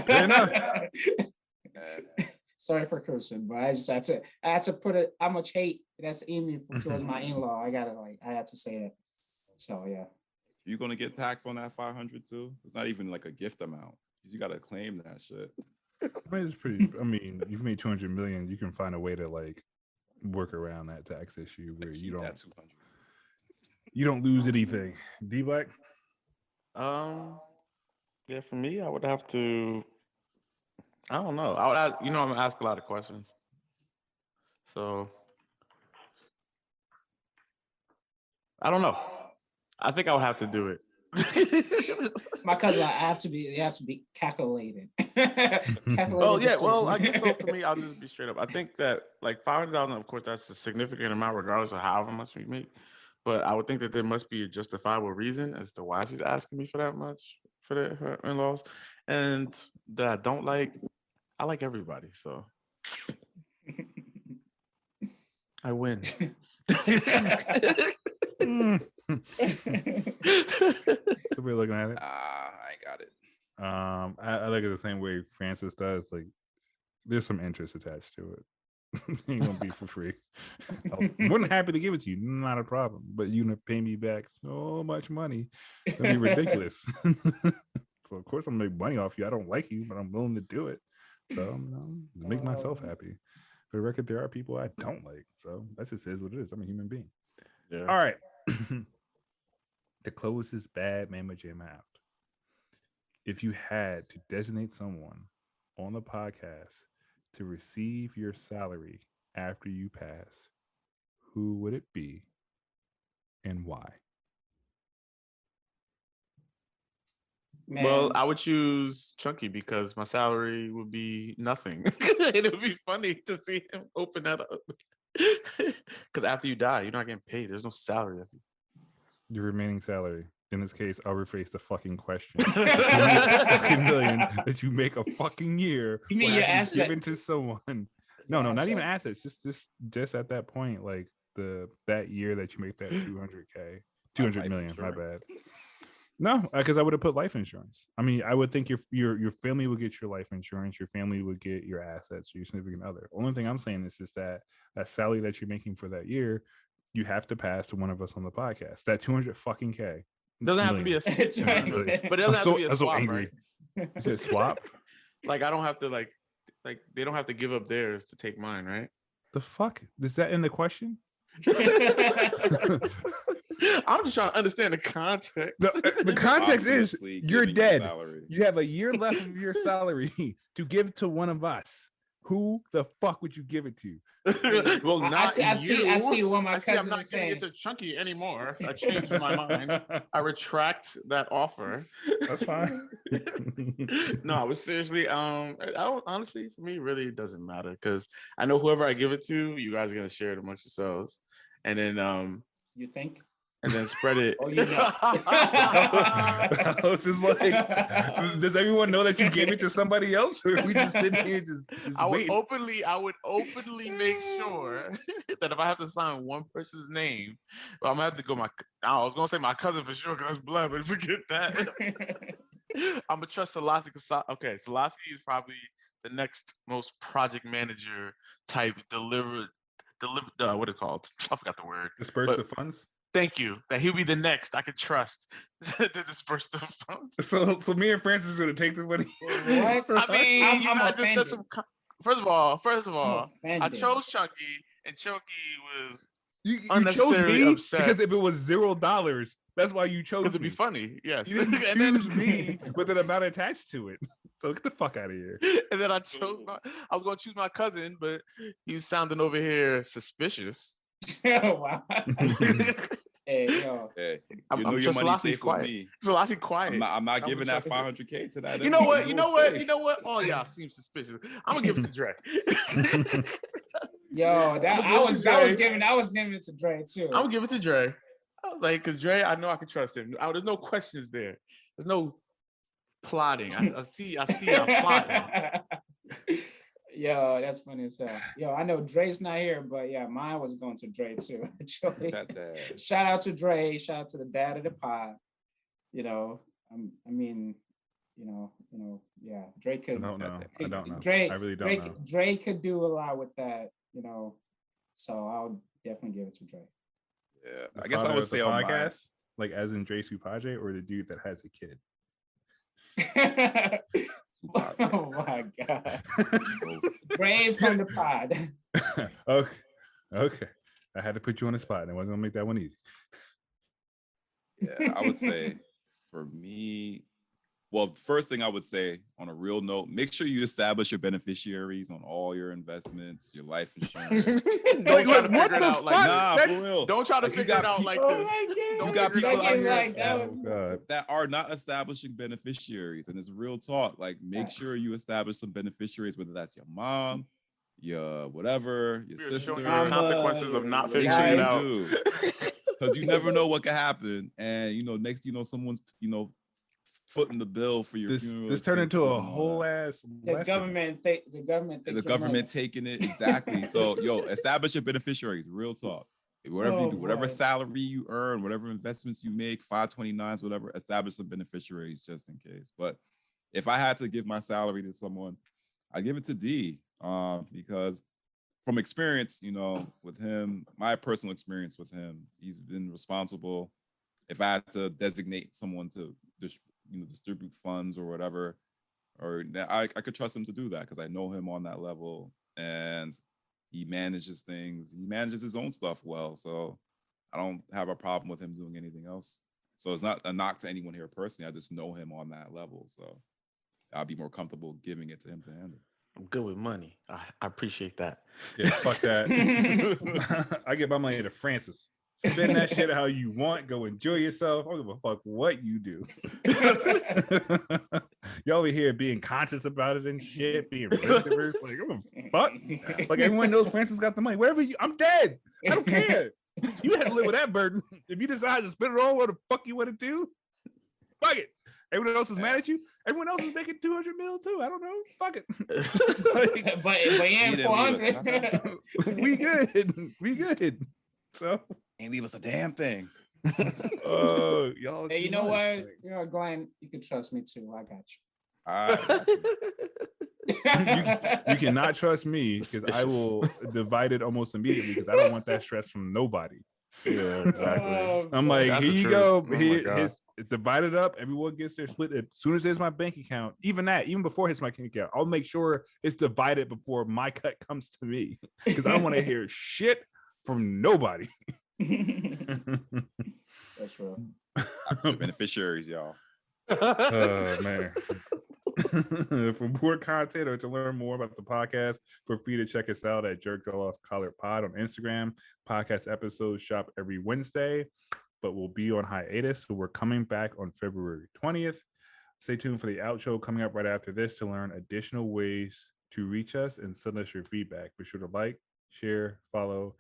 Fair enough. Sorry for cursing, but I had to put it how much hate that's in me towards my in-law. I had to say it. So yeah. You're gonna get taxed on that 500 too. It's not even like a gift amount. You gotta claim that shit. I mean, it's pretty. I mean, you've made 200 million. You can find a way to like work around that tax issue where you don't. 200. You don't lose anything. D-Black? Yeah, for me, I would have to. I don't know. I would, I'm gonna ask a lot of questions. So I don't know. I think I would have to do it. My cousin, it have to be calculated. Oh yeah, well, I guess so. For me, I'll just be straight up. I think that like 500,000, of course, that's a significant amount, regardless of however much we make. But I would think that there must be a justifiable reason as to why she's asking me for that much for her in-laws, and that I don't like. I like everybody, so I win. So we're looking at it. I got it. I look at the same way Francis does. Like, there's some interest attached to it. It ain't gonna be for free. I'm more than happy to give it to you, not a problem. But you're gonna pay me back so much money, it's gonna be ridiculous. So of course I'm gonna make money off you. I don't like you, but I'm willing to do it. So to make myself happy. For the record, there are people I don't like. So that just is what it is. I'm a human being. Yeah. All right. To close this bad Mama Jam out, if you had to designate someone on the podcast to receive your salary after you pass, who would it be and why? Man. Well, I would choose Chunky because my salary would be nothing. It would be funny to see him open that up. Because after you die, you're not getting paid. There's no salary. Your remaining salary. in this case, I'll rephrase the fucking question. Fucking million that you make a fucking year. You mean your asset? Given to someone. No, not even assets. Just at that point, like that year that you make that 200K, 200 million. My bad. No, because I would have put life insurance. I mean, I would think your family would get your life insurance. Your family would get your assets, your significant other. Only thing I'm saying is just that salary that you're making for that year, you have to pass to one of us on the podcast. That 200 fucking K. Doesn't have to be a, but it doesn't have to be a swap, right? You said swap? Like I don't have to like they don't have to give up theirs to take mine, right? The fuck? Is that in the question? I'm just trying to understand the context. The context is you're dead. Salary. You have a year left of your salary to give to one of us. Who the fuck would you give it to? Well, not I see what my cousin I'm not is giving saying. it to Chunky anymore. I changed my mind. I retract that offer. That's fine. No, I was seriously. I don't honestly. For me, really, it doesn't matter because I know whoever I give it to, you guys are gonna share it amongst yourselves, and then You think? and then spread it. Oh, you know. It's just like, does everyone know that you gave it to somebody else, or are we just sitting here just I would waiting? openly make sure that if I have to sign one person's name, well, I'm gonna have to go I was gonna say my cousin for sure because that's blood, but forget that. I'm gonna trust Selassie. Okay, Selassie is probably the next most project manager type deliver. What is it called? I forgot the word. Disperse the funds. Thank you. That he'll be the next I could trust to disperse the funds. So me and Francis are gonna take the money. What? I mean, I'm I just said some. First of all, I offended. chose Chunky, and Chunky was You chose unnecessarily me upset. because if it was $0, that's why you chose because it'd me. be funny. Yes. You didn't And then- choose me with an amount attached to it. So get the fuck out of here. And then I was going to choose my cousin, but he's sounding over here suspicious. Wow. Hey, yo. Hey, I'm you know your just money's Selassie's safe quiet. with me. Selassie quiet. I'm not I'm giving just- that 500K to that. You know what? That's You know real what? safe. You know what? All y'all seem suspicious. I'm gonna give it to Dre. Yo, I was giving it to Dre too. I'm gonna give it to Dre. Like, cause Dre, I know I can trust him. There's no questions there. There's no plotting. I see y'all plotting. Yo, that's funny as hell. Yo, I know Dre's not here, but yeah, mine was going to Dre too. Actually. That. Shout out to Dre. Shout out to the dad of the pod. You know, I mean, yeah, Dre could. I don't know. Dre, I really don't know. Dre could do a lot with that, so I'll definitely give it to Dre. Yeah, The I guess I father would of the say on podcast, like as in Dre Supage, or the dude that has a kid. Oh my god. Brave from the pod. Okay. I had to put you on the spot. I wasn't gonna make that one easy. Yeah, I would say for me, well, first thing I would say on a real note, make sure you establish your beneficiaries on all your investments, your life insurance. Don't try to figure it out like Nah, this. for real. Don't try to Like, you figure it got out like Oh this. my god. You got people Like, out here like, that was that are not establishing beneficiaries, and it's real talk. Like, make Facts. sure you establish some beneficiaries, whether that's your mom, your whatever, your You're sister. showing the consequences of not Make figuring sure it you out. do, because you never know what could happen, and next someone's footing the bill for your funeral. This turned into expenses a and all whole that. ass the lesson. government think And your the government money. taking it exactly. So establish your beneficiaries. Real talk. Whatever you Oh, do, whatever boy. salary you earn, whatever investments you make, 529s, whatever, establish some beneficiaries just in case. But if I had to give my salary to someone, I give it to D, because from experience, with him, my personal experience with him, he's been responsible. If I had to designate someone to distribute funds or whatever, or I could trust him to do that because I know him on that level, and he manages things. He manages his own stuff well, so I don't have a problem with him doing anything else. So it's not a knock to anyone here personally. I just know him on that level, so I'll be more comfortable giving it to him to handle. I'm good with money. I appreciate that. Yeah, fuck that. I get my money to Francis. Spend that shit how you want. Go enjoy yourself. I don't give a fuck what you do. You over here being conscious about it and shit, being risk-averse. Like, I'm a fuck. Like, everyone knows Francis got the money. Whatever I'm dead. I don't care. You had to live with that burden. If you decide to spend it all, what the fuck you want to do? Fuck it. Everyone else is mad at you. Everyone else is making 200 mil too. I don't know. Fuck it. but yeah, 400. We good. We good. So Ain't leave us a damn thing. Y'all. Hey, you too know much. what? Like, You know, Glenn, you can trust me too. I got you cannot trust me because I will divide it almost immediately because I don't want that stress from nobody. Yeah, exactly. I'm like, That's here the you truth. go. Oh my Here, God. it's divided up. Everyone gets their split. As soon as it's my bank account, even before it's my bank account, I'll make sure it's divided before my cut comes to me because I don't want to hear shit from nobody. That's real. The beneficiaries, y'all. Oh man. For more content or to learn more about the podcast, feel free to check us out at Jerk Off Collar Pod on Instagram. Podcast episodes shop every Wednesday, but we'll be on hiatus. So we're coming back on February 20th. Stay tuned for the outro coming up right after this to learn additional ways to reach us and send us your feedback. Be sure to like, share, follow,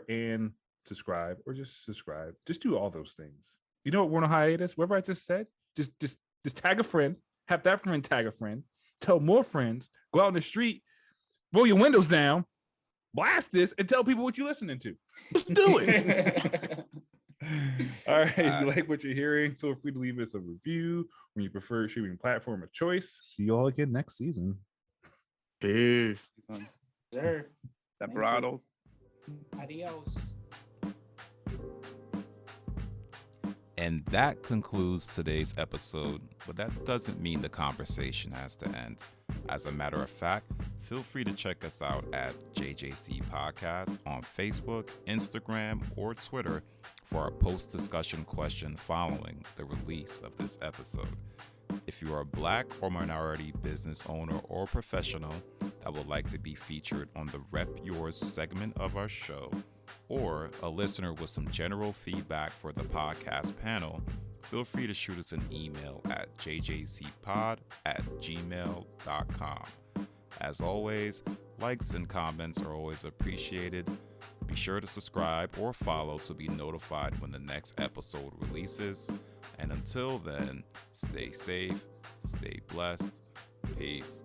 and subscribe, or just subscribe. Just do all those things. You know what? We're on hiatus. Whatever I just said, just tag a friend. Have that friend tag a friend. Tell more friends. Go out in the street. Roll your windows down. Blast this and tell people what you're listening to. Let's do it. All right. If you like what you're hearing, feel free to leave us a review when you prefer streaming platform of choice. See you all again next season. Peace. Sure. That bridle. Adios. And that concludes today's episode, but that doesn't mean the conversation has to end. As a matter of fact, feel free to check us out at JJC Podcast on Facebook, Instagram, or Twitter for our post-discussion question following the release of this episode. If you are a Black or minority business owner or professional that would like to be featured on the Rep Yours segment of our show, or a listener with some general feedback for the podcast panel, feel free to shoot us an email at jjcpod@gmail.com. As always, likes and comments are always appreciated. Be sure to subscribe or follow to be notified when the next episode releases. And until then, stay safe, stay blessed. Peace.